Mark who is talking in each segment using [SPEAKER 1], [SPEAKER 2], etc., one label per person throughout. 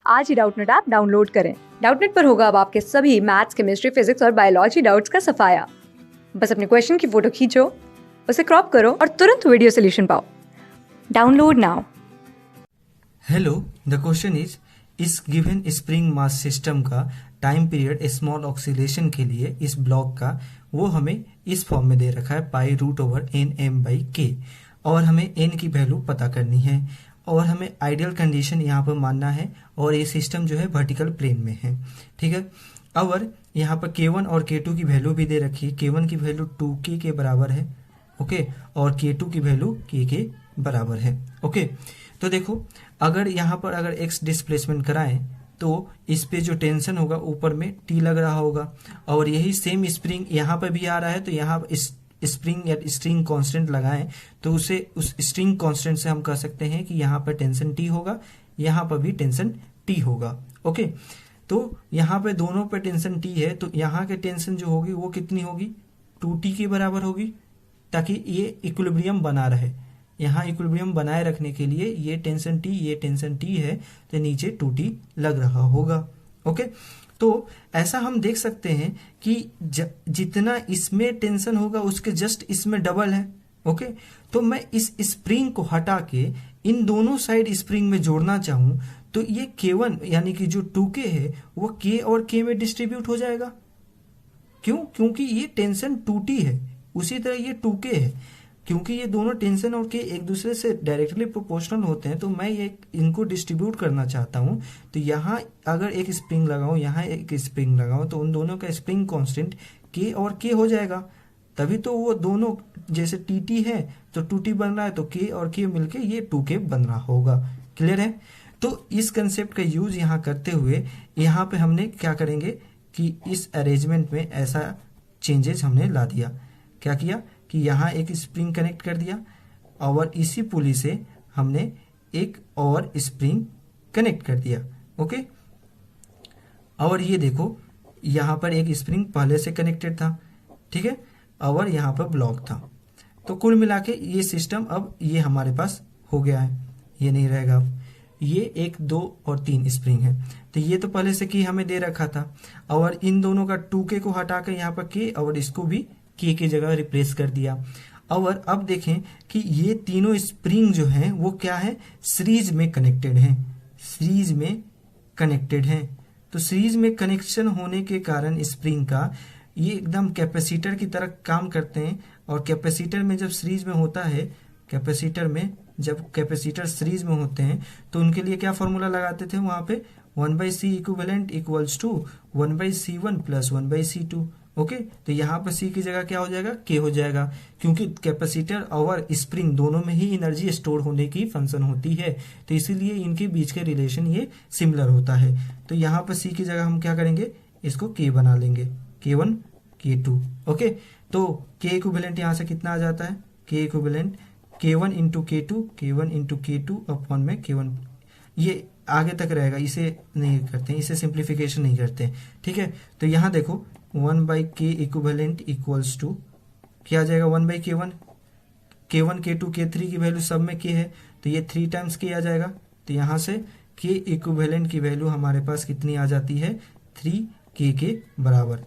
[SPEAKER 1] आज ही Doubtnut app download करें। Doubtnut पर होगा अब आपके सभी मैथ्स, केमिस्ट्री, फिजिक्स और बायोलॉजी डाउट्स का सफाया। बस अपने क्वेश्चन की फोटो खींचो, उसे क्रॉप करो और तुरंत वीडियो सोल्यूशन पाओ। Download now.
[SPEAKER 2] Hello, the question इस गिवन स्प्रिंग मास सिस्टम का टाइम पीरियड स्मॉल ऑक्सीलेशन के लिए इस ब्लॉक का वो हमें इस फॉर्म में दे रखा है π√n m/k और हमें n की वैल्यू पता करनी है और हमें आइडियल कंडीशन यहाँ पर मानना है और ये सिस्टम जो है वर्टिकल प्लेन में है। ठीक है, और यहाँ पर k1 और k2 की वैल्यू भी दे रखी है। k1 की वैल्यू 2k के बराबर है, ओके, और k2 की वैल्यू k के बराबर है। ओके, तो देखो अगर यहाँ पर अगर x डिस्प्लेसमेंट कराएं तो इस पे जो टेंशन होगा ऊपर में t लग रहा होगा और यही सेम स्प्रिंग यहाँ पर भी आ रहा है, तो यहाँ इस स्प्रिंग या स्ट्रिंग कांस्टेंट लगाएं तो उसे उस स्ट्रिंग कांस्टेंट से हम कह सकते हैं कि यहाँ पर टेंशन t होगा, यहाँ पर भी टेंशन t होगा। ओके, तो यहाँ पे दोनों पे टेंशन t है, तो यहाँ के टेंशन जो होगी वो कितनी होगी, 2t के बराबर होगी, ताकि ये इक्विलिब्रियम बना रहे। यहाँ इक्विलिब्रियम बनाए रखने के लिए ये टेंशन t है, तो नीचे 2t लग रहा होगा। ओके, तो ऐसा हम देख सकते हैं कि जितना इसमें टेंशन होगा उसके जस्ट इसमें डबल है। ओके, तो मैं इस स्प्रिंग को हटा के इन दोनों साइड स्प्रिंग में जोड़ना चाहूं तो ये k1 यानी कि जो 2k है वो k और k में डिस्ट्रीब्यूट हो जाएगा। क्यों? क्योंकि ये टेंशन 2t है, उसी तरह ये 2k है। क्योंकि ये दोनों टेंशन और के एक दूसरे से डायरेक्टली प्रोपोर्शनल होते हैं, तो मैं ये इनको डिस्ट्रीब्यूट करना चाहता हूँ। तो यहाँ अगर एक स्प्रिंग लगाऊं, यहाँ एक स्प्रिंग लगाऊं, तो उन दोनों का स्प्रिंग कांस्टेंट के और के हो जाएगा। तभी तो वो दोनों जैसे टी है तो 2t बन रहा है, तो के और के मिलके ये 2k बन रहा होगा। क्लियर है? तो इस कंसेप्ट का यूज यहाँ करते हुए यहाँ पे हमने क्या करेंगे कि इस अरेंजमेंट में ऐसा चेंजेस हमने ला दिया। क्या किया कि यहाँ एक स्प्रिंग कनेक्ट कर दिया और इसी पुली से हमने एक और स्प्रिंग कनेक्ट कर दिया। ओके, और ये देखो यहाँ पर एक स्प्रिंग पहले से कनेक्टेड था, ठीक है, और यहाँ पर ब्लॉक था। तो कुल मिला के ये सिस्टम अब ये हमारे पास हो गया है, ये नहीं रहेगा। अब ये 1, 2 और 3 स्प्रिंग है, तो ये तो पहले से की हमें दे रखा था और इन दोनों का 2k को हटा कर यहाँ पर k और इसको भी k की जगह रिप्लेस कर दिया। और अब देखें कि ये तीनों स्प्रिंग जो हैं वो क्या है, सीरीज में कनेक्टेड हैं, सीरीज में कनेक्टेड हैं। तो सीरीज में कनेक्शन होने के कारण स्प्रिंग का ये एकदम कैपेसिटर की तरह काम करते हैं। और कैपेसिटर में जब सीरीज में होता है, कैपेसिटर में जब कैपेसिटर सीरीज में होते हैं तो उनके लिए क्या फॉर्मूला लगाते थे वहां पे, 1/c equivalent equals to 1/c1 plus 1/c2। Okay, तो यहाँ पर c की जगह क्या हो जाएगा, k हो जाएगा, क्योंकि कैपेसिटर और स्प्रिंग दोनों में ही एनर्जी स्टोर होने की फंक्शन होती है, तो इसीलिए इनके बीच के रिलेशन ये सिमिलर होता है। तो यहाँ पर c की जगह हम क्या करेंगे, इसको k बना लेंगे, k1 k2। ओके, तो k इक्विवेलेंट यहाँ से कितना आ जाता है, k equivalent k1 into k2 upon में k1, ये आगे तक रहेगा, इसे नहीं करते हैं, इसे सिंप्लीफिकेशन नहीं करते हैं। ठीक है, तो यहाँ देखो 1/k इक्विवेलेंट इक्वल्स टू क्या आ जाएगा, 1/k1, k1 k2 k3 की वैल्यू सब में k है, तो ये 3 टाइम्स k आ जाएगा। तो यहाँ से k इक्विवेलेंट की वैल्यू हमारे पास कितनी आ जाती है, 3k के बराबर।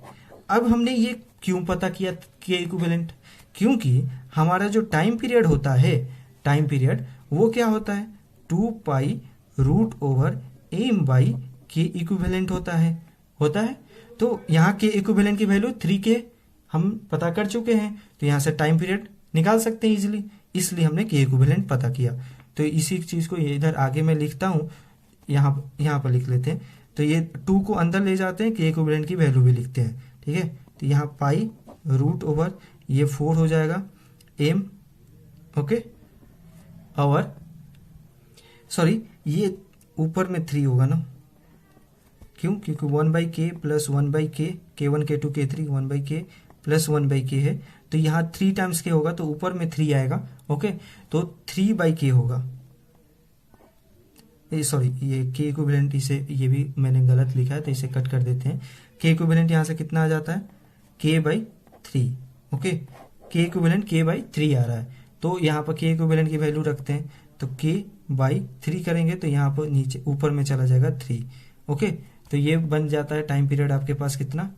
[SPEAKER 2] अब हमने ये क्यों पता किया k इक्विवेलेंट, क्योंकि हमारा जो टाइम पीरियड होता है, टाइम पीरियड वो क्या होता है, 2π√m/k इक्विवेलेंट होता है। तो यहाँ के इक्विवेलेंट की वैल्यू 3k हम पता कर चुके हैं, तो यहाँ से टाइम पीरियड निकाल सकते हैं इजीली, इसलिए हमने के इक्विवेलेंट पता किया। तो इसी चीज को इधर आगे मैं लिखता हूँ, यहाँ पर लिख लेते हैं। तो ये 2 को अंदर ले जाते हैं, के इक्विवेलेंट की वैल्यू भी लिखते हैं। ठीक है, तो यहाँ π√, ये 4 हो जाएगा m। ओके, और सॉरी ये ऊपर में 3 होगा ना, क्यों, क्योंकि 1/k plus 1/k, k1 k2 k3 1/k plus 1/k है, तो यहाँ 3 टाइम्स k होगा, तो ऊपर में 3 आएगा। ओके, तो 3/k होगा, सॉरी ये k इक्विवेलेंट, इसे ये भी मैंने गलत लिखा है तो इसे कट कर देते हैं। k इक्विवेलेंट यहाँ से कितना आ जाता है, k/3। Okay, k equivalent k/3 आ रहा है, तो यहाँ पर k इक्विवेलेंट की वैल्यू रखते हैं, तो k बाई 3 करेंगे तो यहाँ पर नीचे ऊपर में चला जाएगा 3। ओके, तो ये बन जाता है टाइम पीरियड आपके पास कितना,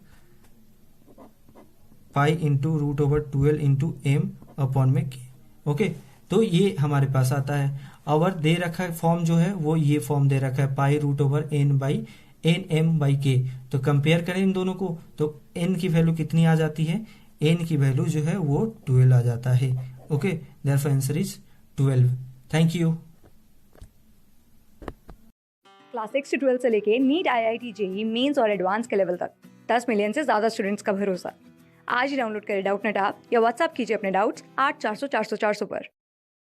[SPEAKER 2] pi into root over 12 into m upon में के। ओके, तो ये हमारे पास आता है। और दे रखा है फॉर्म जो है वो ये फॉर्म दे रखा है, pi root over n by n m by k. तो कंपेयर करें इन दोनों को तो एन की वैल्यू कितनी आ जाती है, एन की वैल्यू जो है वो 12 आ जाता है। Okay, therefore answer is 12। Thank you.
[SPEAKER 1] Class 6 से 12 से लेके नीट, IIT, JEE मेंस और एडवांस के लेवल तक 10 मिलियन से ज्यादा स्टूडेंट्स का भरोसा। आज ही डाउनलोड करें डाउटनेट ऐप या व्हाट्सएप कीजिए अपने डाउट्स 8400 400 400 पर।